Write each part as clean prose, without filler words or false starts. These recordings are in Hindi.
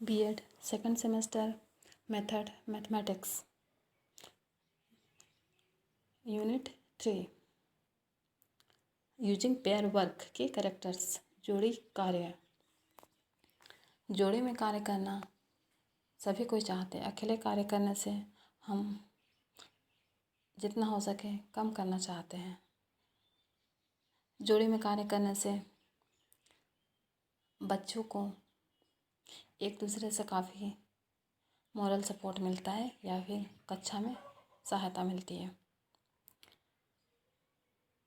B.Ed second semester method mathematics unit 3 using pair work के कैरेक्टर्स। जोड़ी कार्य। जोड़ी में कार्य करना सभी कोई चाहते हैं। अकेले कार्य करने से हम जितना हो सके कम करना चाहते हैं। जोड़ी में कार्य करने से बच्चों को एक दूसरे से काफ़ी मोरल सपोर्ट मिलता है या फिर कक्षा में सहायता मिलती है।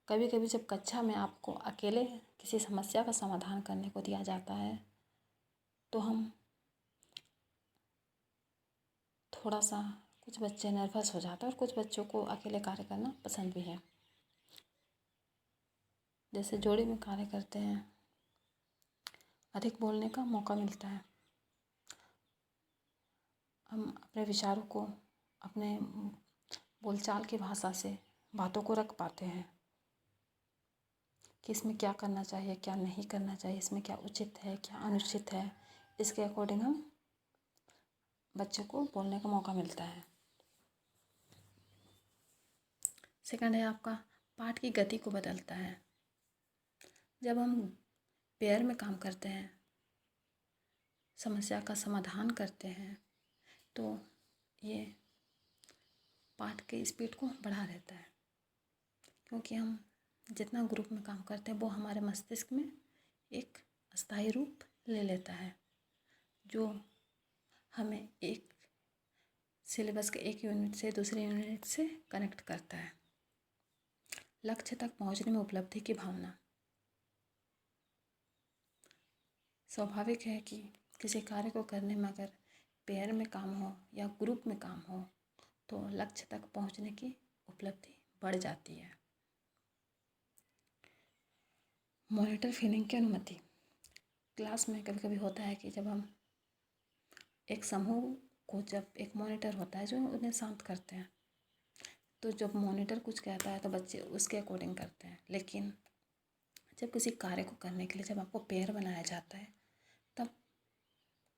कभी कभी जब कक्षा में आपको अकेले किसी समस्या का समाधान करने को दिया जाता है तो हम थोड़ा सा कुछ बच्चे नर्वस हो जाते हैं और कुछ बच्चों को अकेले कार्य करना पसंद भी है। जैसे जोड़ी में कार्य करते हैं, अधिक बोलने का मौका मिलता है। हम अपने विचारों को अपने बोलचाल की भाषा से बातों को रख पाते हैं कि इसमें क्या करना चाहिए, क्या नहीं करना चाहिए, इसमें क्या उचित है, क्या अनुचित है। इसके अकॉर्डिंग हम बच्चे को बोलने का मौका मिलता है। सेकंड है आपका पाठ की गति को बदलता है। जब हम पेयर में काम करते हैं, समस्या का समाधान करते हैं, तो ये पाठ के स्पीड को बढ़ा देता है, क्योंकि हम जितना ग्रुप में काम करते हैं वो हमारे मस्तिष्क में एक अस्थायी रूप ले लेता है, जो हमें एक सिलेबस के एक यूनिट से दूसरे यूनिट से कनेक्ट करता है। लक्ष्य तक पहुंचने में उपलब्धि की भावना। स्वाभाविक है कि किसी कार्य को करने में अगर पेयर में काम हो या ग्रुप में काम हो तो लक्ष्य तक पहुंचने की उपलब्धि बढ़ जाती है। मॉनिटर फीलिंग की अनुमति। क्लास में कभी कभी होता है कि जब हम एक समूह को, जब एक मॉनिटर होता है जो उन्हें शांत करते हैं, तो जब मॉनिटर कुछ कहता है तो बच्चे उसके अकॉर्डिंग करते हैं। लेकिन जब किसी कार्य को करने के लिए जब आपको पेयर बनाया जाता है तब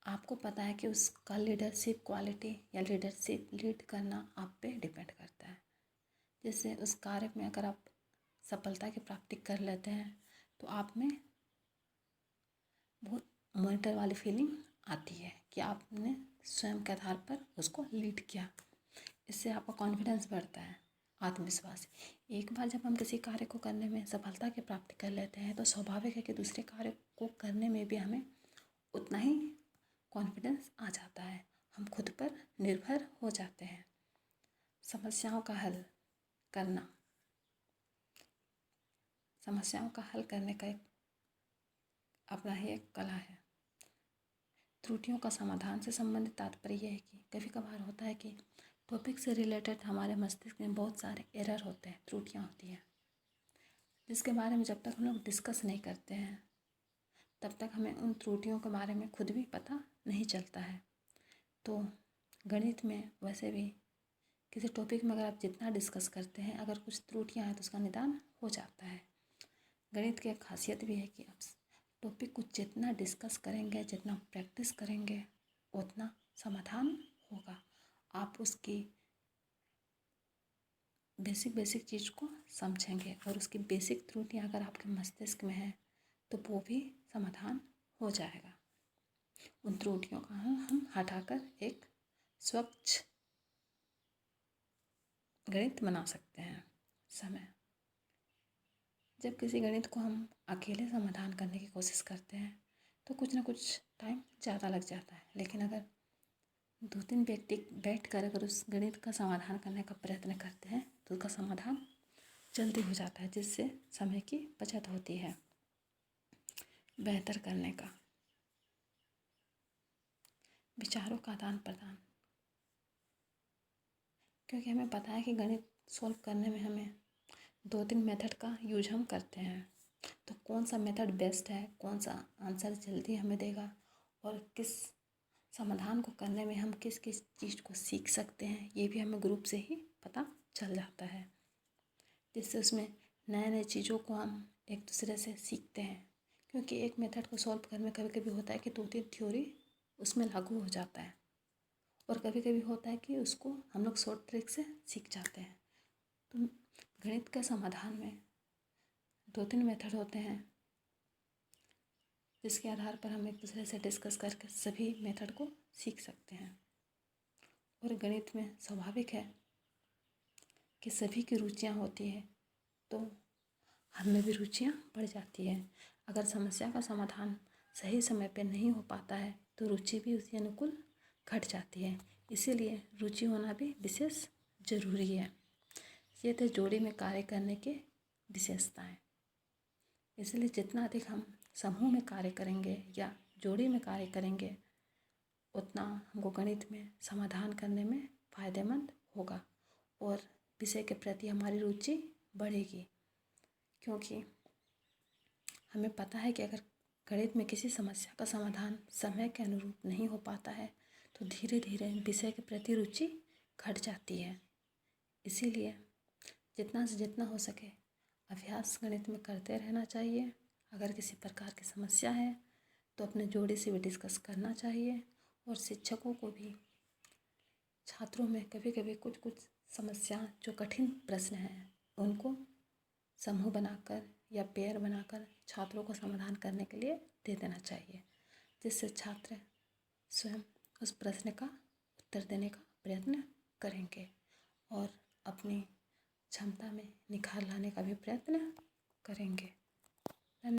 आपको पता है कि उसका लीडरशिप क्वालिटी या लीडरशिप लीड करना आप पे डिपेंड करता है। जिससे उस कार्य में अगर आप सफलता की प्राप्ति कर लेते हैं तो आप में बहुत मॉनिटर वाली फीलिंग आती है कि आपने स्वयं के आधार पर उसको लीड किया। इससे आपका कॉन्फिडेंस बढ़ता है, आत्मविश्वास। एक बार जब हम किसी कार्य को करने में सफलता की प्राप्ति कर लेते हैं तो स्वाभाविक है कि दूसरे कार्य को करने में भी हमें उतना ही कॉन्फिडेंस आ जाता है। हम खुद पर निर्भर हो जाते हैं। समस्याओं का हल करना। समस्याओं का हल करने का एक अपना ही एक कला है। त्रुटियों का समाधान से संबंधित तात्पर्य यह है कि कभी कभार होता है कि टॉपिक से रिलेटेड हमारे मस्तिष्क में बहुत सारे एरर होते हैं, त्रुटियाँ होती हैं, जिसके बारे में जब तक हम लोग डिस्कस नहीं करते हैं तब तक हमें उन त्रुटियों के बारे में खुद भी पता नहीं चलता है। तो गणित में वैसे भी किसी टॉपिक में अगर आप जितना डिस्कस करते हैं, अगर कुछ त्रुटियाँ हैं तो उसका निदान हो जाता है। गणित की एक खासियत भी है कि आप टॉपिक को जितना डिस्कस करेंगे, जितना प्रैक्टिस करेंगे, उतना समाधान होगा। आप उसकी बेसिक चीज़ को समझेंगे और उसकी बेसिक त्रुटियाँ अगर आपके मस्तिष्क में है तो वो भी समाधान हो जाएगा। उन त्रुटियों का हम हटाकर एक स्वच्छ गणित बना सकते हैं। समय। जब किसी गणित को हम अकेले समाधान करने की कोशिश करते हैं तो कुछ ना कुछ टाइम ज़्यादा लग जाता है, लेकिन अगर 2-3 व्यक्ति बैठकर अगर उस गणित का समाधान करने का प्रयत्न करते हैं तो उसका समाधान जल्दी हो जाता है, जिससे समय की बचत होती है। बेहतर करने का। विचारों का आदान प्रदान। क्योंकि हमें पता है कि गणित सॉल्व करने में हमें 2-3 मेथड का यूज हम करते हैं, तो कौन सा मेथड बेस्ट है, कौन सा आंसर जल्दी हमें देगा और किस समाधान को करने में हम किस किस चीज़ को सीख सकते हैं, ये भी हमें ग्रुप से ही पता चल जाता है। जिससे उसमें नए नए चीज़ों को हम एक दूसरे से सीखते हैं। क्योंकि एक मेथड को सॉल्व करने में कभी कभी होता है कि 2-3 थ्योरी उसमें लागू हो जाता है। और कभी कभी होता है कि उसको हम लोग शॉर्ट ट्रिक से सीख जाते हैं। तो गणित के समाधान में 2-3 मेथड होते हैं, जिसके आधार पर हम एक दूसरे से डिस्कस करके सभी मेथड को सीख सकते हैं। और गणित में स्वाभाविक है कि सभी की रुचियाँ होती है, तो हमें भी रुचियाँ बढ़ जाती है। अगर समस्या का समाधान सही समय पे नहीं हो पाता है तो रुचि भी उसी अनुकूल घट जाती है। इसीलिए रुचि होना भी विशेष जरूरी है। ये थे जोड़ी में कार्य करने के विशेषताएं। इसलिए जितना अधिक हम समूह में कार्य करेंगे या जोड़ी में कार्य करेंगे, उतना हमको गणित में समाधान करने में फ़ायदेमंद होगा और विषय के प्रति हमारी रुचि बढ़ेगी। क्योंकि हमें पता है कि अगर गणित में किसी समस्या का समाधान समय के अनुरूप नहीं हो पाता है तो धीरे धीरे विषय के प्रति रुचि घट जाती है। इसीलिए जितना से जितना हो सके अभ्यास गणित में करते रहना चाहिए। अगर किसी प्रकार की समस्या है तो अपने जोड़ी से भी डिस्कस करना चाहिए। और शिक्षकों को भी छात्रों में कभी कभी कुछ कुछ समस्या जो कठिन प्रश्न हैं उनको समूह बनाकर या पेयर बनाकर छात्रों को समाधान करने के लिए दे देना चाहिए, जिससे छात्र स्वयं उस प्रश्न का उत्तर देने का प्रयत्न करेंगे और अपनी क्षमता में निखार लाने का भी प्रयत्न करेंगे।